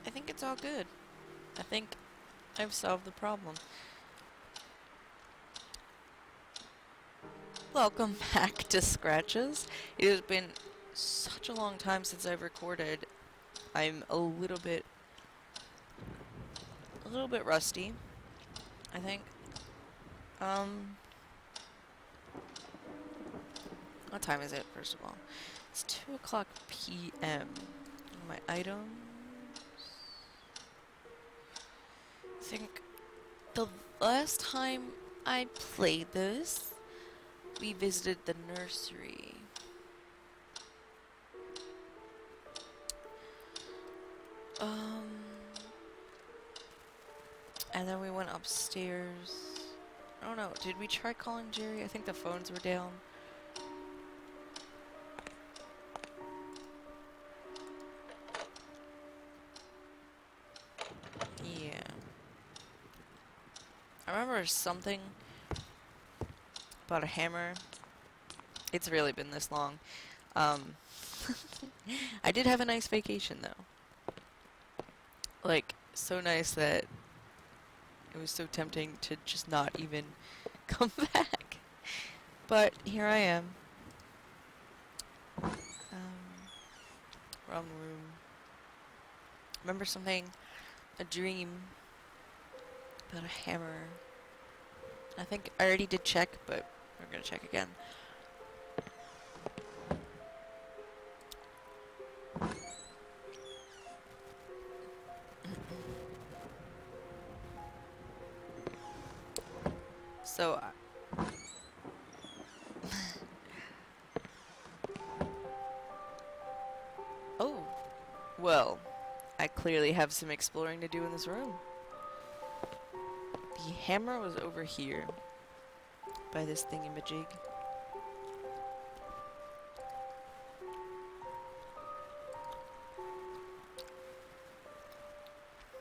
I think it's all good. I think I've solved the problem. Welcome back to Scratches. It has been such a long time since I've recorded. I'm a little bit rusty, I think. Um, what time is it, first of all? It's 2 o'clock p.m. My items. I think the last time I played this, we visited the nursery. Um, and then we went upstairs. I don't know, did we try calling Jerry? I think the phones were down. Yeah. I remember something about a hammer. It's really been this long. Um, I did have a nice vacation though. Like, so nice that it was so tempting to just not even come back. But here I am. Um, wrong room. Remember something? A dream about a hammer. I think I already did check, but we're gonna check again. So, oh, well, I clearly have some exploring to do in this room. The hammer was over here by this thingamajig.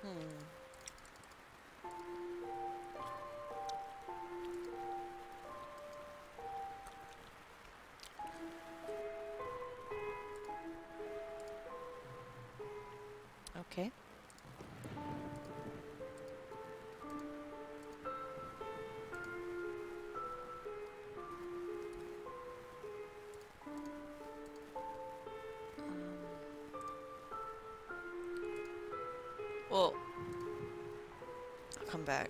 Hmm. Okay. Well, I'll come back.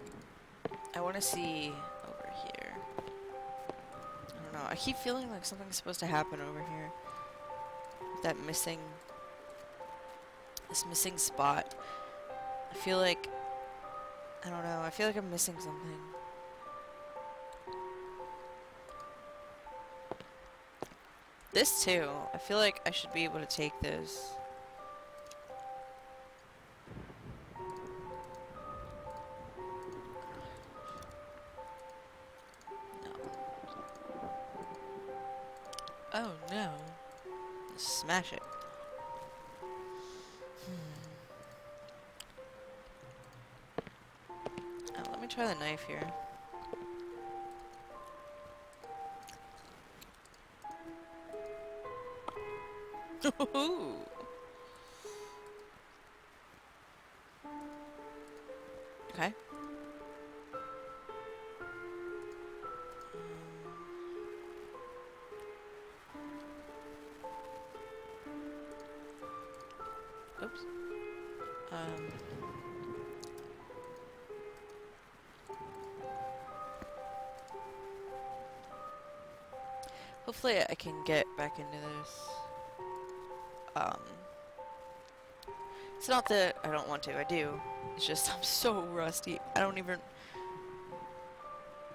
I want to see over here. I don't know. I keep feeling like something's supposed to happen over here. That this missing spot. I feel like, I don't know. I feel like I'm missing something. This too. I feel like I should be able to take this. No. Oh no. Smash it. Oh, let me try the knife here. Ooh. Okay. Oops. Um. Hopefully I can get back into this. Um. It's not that I don't want to. I do. It's just I'm so rusty. I don't even.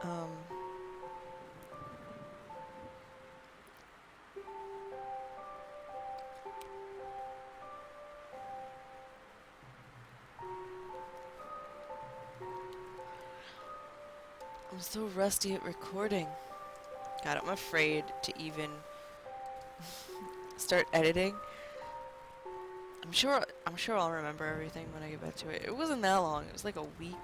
Um. I'm so rusty at recording. God, I'm afraid to even start editing. I'm sure I'll remember everything when I get back to it. It wasn't that long. It was like a week.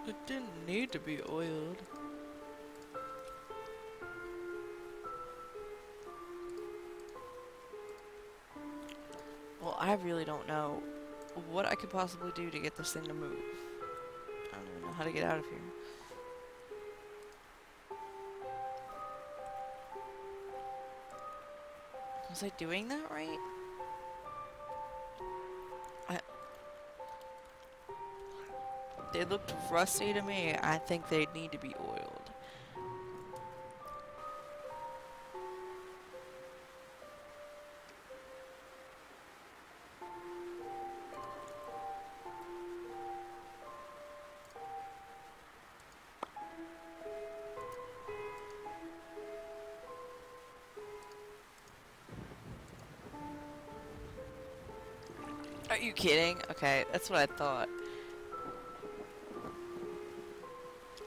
It didn't need to be oiled. Well, I really don't know what I could possibly do to get this thing to move. I don't even know how to get out of here. Was I doing that right? They looked rusty to me. I think they'd need to be oiled. Are you kidding? Okay, that's what I thought.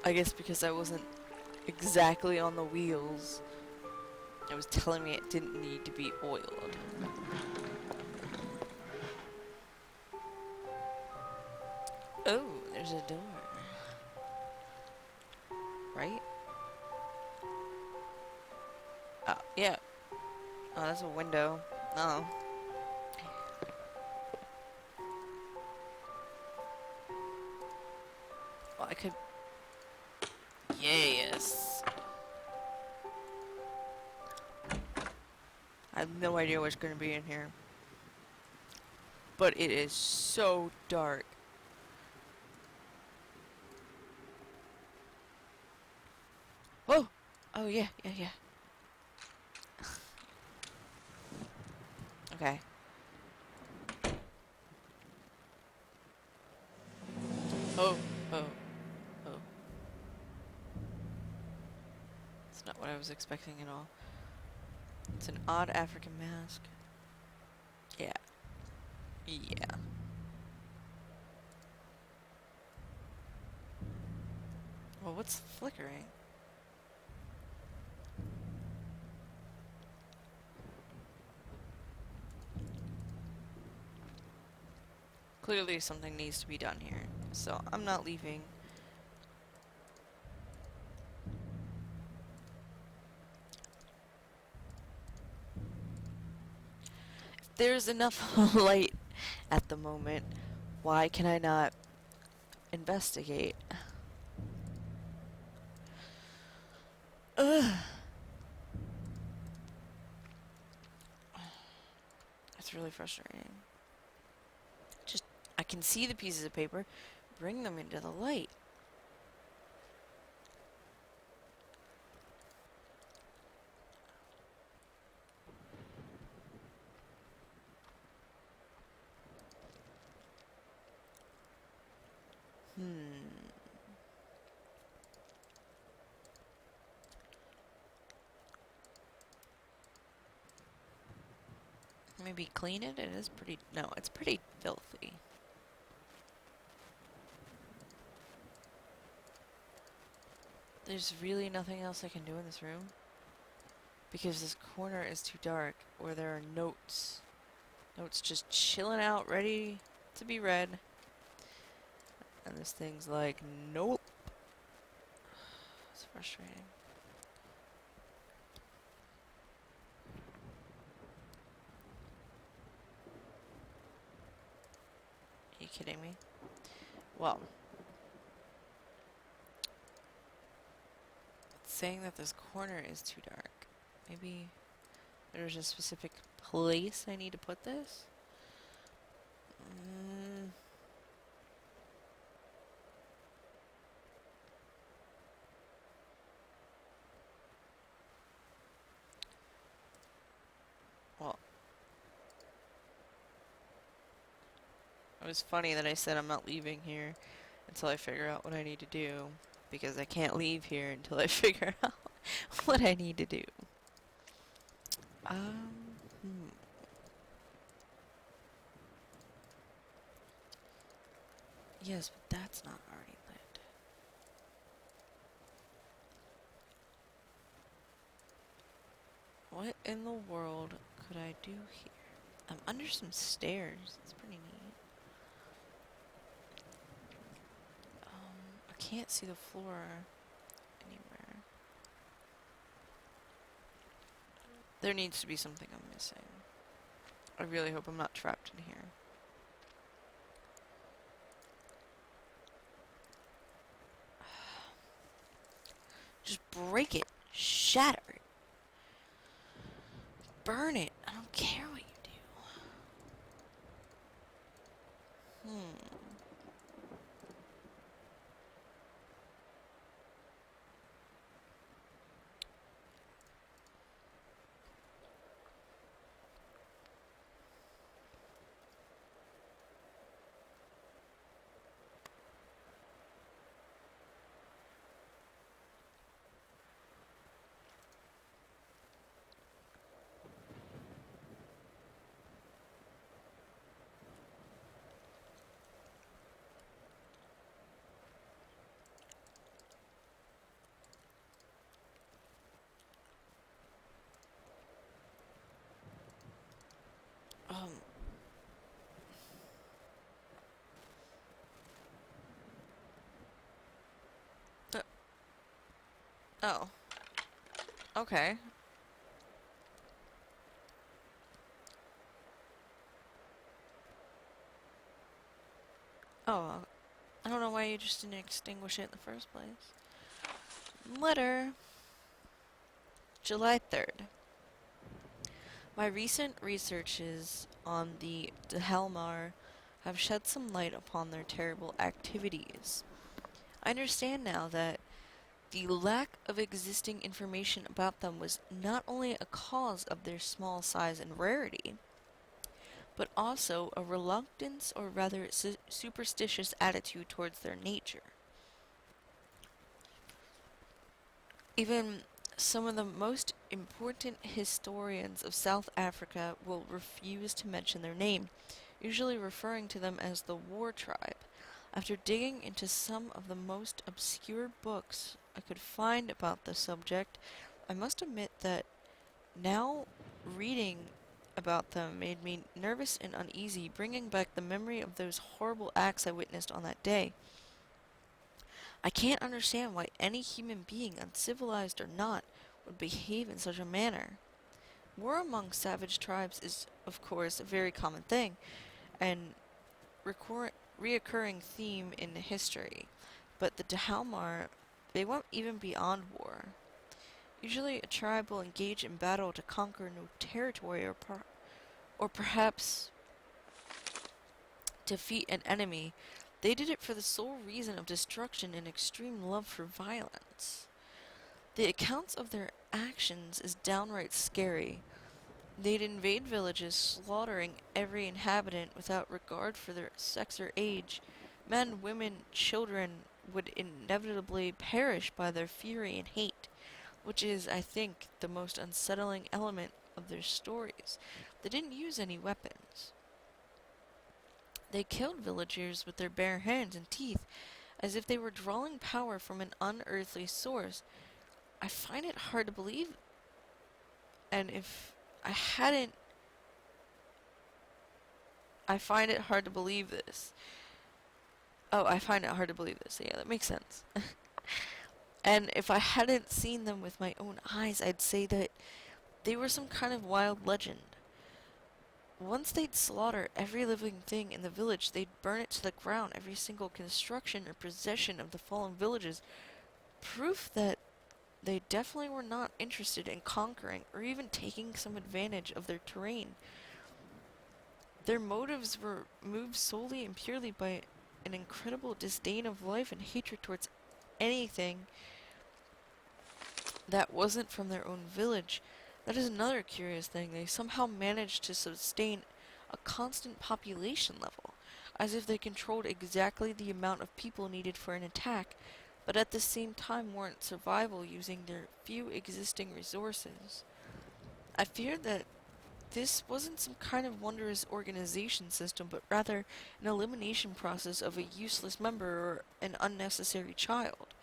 I guess because I wasn't exactly on the wheels, it was telling me it didn't need to be oiled. Oh, there's a door. Right? Oh, yeah. Oh, that's a window. Oh. Well, I could... Yes! I have no idea what's going to be in here. But it is so dark. Whoa! Oh, yeah, yeah, yeah. Okay. Oh, oh, oh. It's not what I was expecting at all. It's an odd African mask. Yeah. Yeah. Well, what's flickering? Clearly something needs to be done here, so I'm not leaving. If there's enough light at the moment, why can I not investigate? Ugh. It's really frustrating. Just, I can see the pieces of paper. Bring them into the light. Maybe clean it? It is pretty... No, it's pretty filthy. There's really nothing else I can do in this room. Because this corner is too dark, or there are notes. Notes just chilling out, ready to be read. And this thing's like, nope. It's frustrating. Are you kidding me? Well, it's saying that this corner is too dark. Maybe there's a specific place I need to put this? Well, it was funny that I said I'm not leaving here until I figure out what I need to do. Because I can't leave here until I figure out what I need to do. Yes, but that's not already lit. What in the world could I do here? I'm under some stairs. It's pretty neat. A can't see the floor anywhere. There needs to be something I'm missing. I really hope I'm not trapped in here. Just break it. Shatter it. Burn it. I don't care what you do. Um. Oh. Okay. Oh. I don't know why you just didn't extinguish it in the first place. Letter. July 3rd. My recent researches on the Dhalmar have shed some light upon their terrible activities. I understand now that the lack of existing information about them was not only a cause of their small size and rarity, but also a reluctance or rather superstitious attitude towards their nature. Even some of the most important historians of South Africa will refuse to mention their name, usually referring to them as the War Tribe. After digging into some of the most obscure books I could find about the subject, I must admit that now reading about them made me nervous and uneasy, bringing back the memory of those horrible acts I witnessed on that day. I can't understand why any human being, uncivilized or not, would behave in such a manner. War among savage tribes is, of course, a very common thing, and reoccurring theme in history, but the Dhalmar, they went even beyond war. Usually a tribe will engage in battle to conquer new territory or perhaps defeat an enemy. They did it for the sole reason of destruction and extreme love for violence. The accounts of their actions is downright scary. They'd invade villages, slaughtering every inhabitant without regard for their sex or age. Men, women, children would inevitably perish by their fury and hate, which is, I think, the most unsettling element of their stories. They didn't use any weapons. They killed villagers with their bare hands and teeth, as if they were drawing power from an unearthly source. I find it hard to believe, and if I hadn't, I find it hard to believe this. Oh, I find it hard to believe this. Yeah, that makes sense. And if I hadn't seen them with my own eyes, I'd say that they were some kind of wild legend. Once they'd slaughter every living thing in the village, they'd burn it to the ground, every single construction or possession of the fallen villages. Proof that they definitely were not interested in conquering or even taking some advantage of their terrain. Their motives were moved solely and purely by an incredible disdain of life and hatred towards anything that wasn't from their own village. That is another curious thing. They somehow managed to sustain a constant population level, as if they controlled exactly the amount of people needed for an attack, but at the same time warrant survival using their few existing resources. I feared that this wasn't some kind of wondrous organization system, but rather an elimination process of a useless member or an unnecessary child.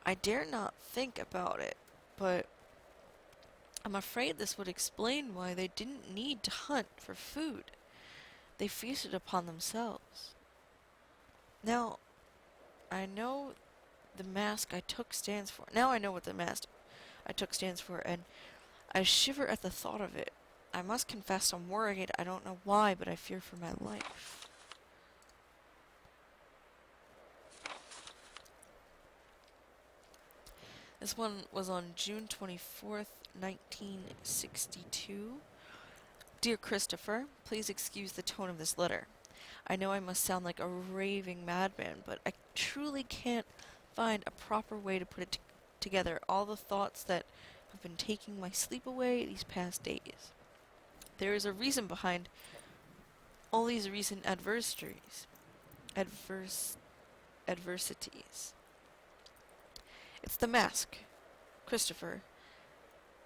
I dare not think about it, but I'm afraid this would explain why they didn't need to hunt for food. They feasted upon themselves. Now, I know the mask I took stands for. Now I know what the mask I took stands for, and I shiver at the thought of it. I must confess I'm worried. I don't know why, but I fear for my life. This one was on June 24th, 1962. Dear Christopher, please excuse the tone of this letter. I know I must sound like a raving madman, but I truly can't find a proper way to put it together all the thoughts that have been taking my sleep away these past days. There is a reason behind all these recent adversities. It's the mask, Christopher.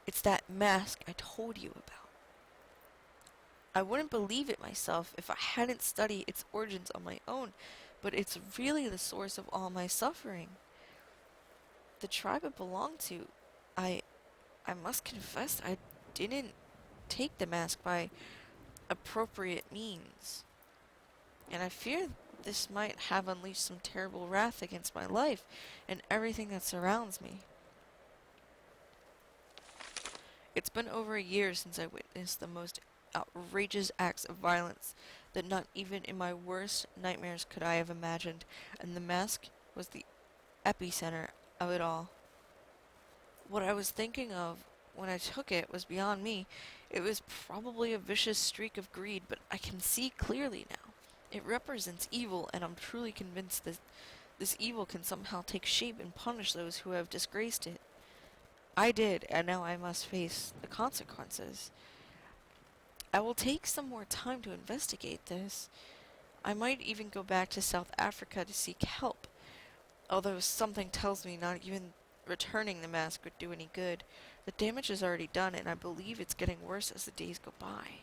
It's that mask I told you about. I wouldn't believe it myself if I hadn't studied its origins on my own, but it's really the source of all my suffering. The tribe it belonged to, I must confess I didn't take the mask by appropriate means. And I fear this might have unleashed some terrible wrath against my life and everything that surrounds me. It's been over a year since I witnessed the most outrageous acts of violence that not even in my worst nightmares could I have imagined, and the mask was the epicenter of it all. What I was thinking of when I took it was beyond me. It was probably a vicious streak of greed, but I can see clearly now. It represents evil, and I'm truly convinced that this evil can somehow take shape and punish those who have disgraced it. I did, and now I must face the consequences. I will take some more time to investigate this. I might even go back to South Africa to seek help, although something tells me not even returning the mask would do any good. The damage is already done, and I believe it's getting worse as the days go by.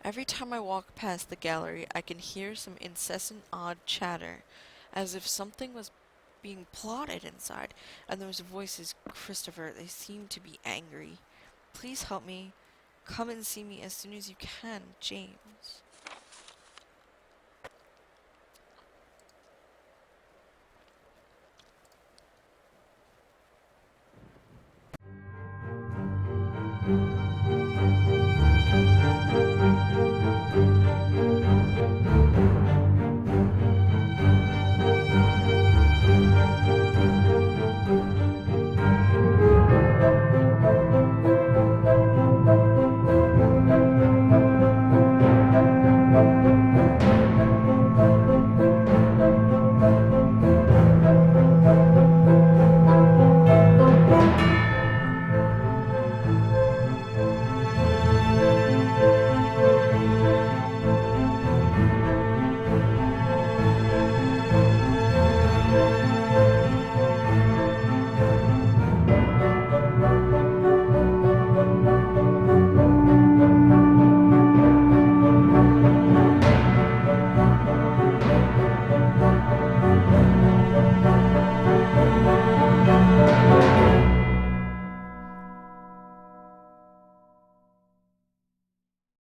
Every time I walk past the gallery, I can hear some incessant odd chatter, as if something was being plotted inside, and those voices, Christopher, they seem to be angry. Please help me. Come and see me as soon as you can, James.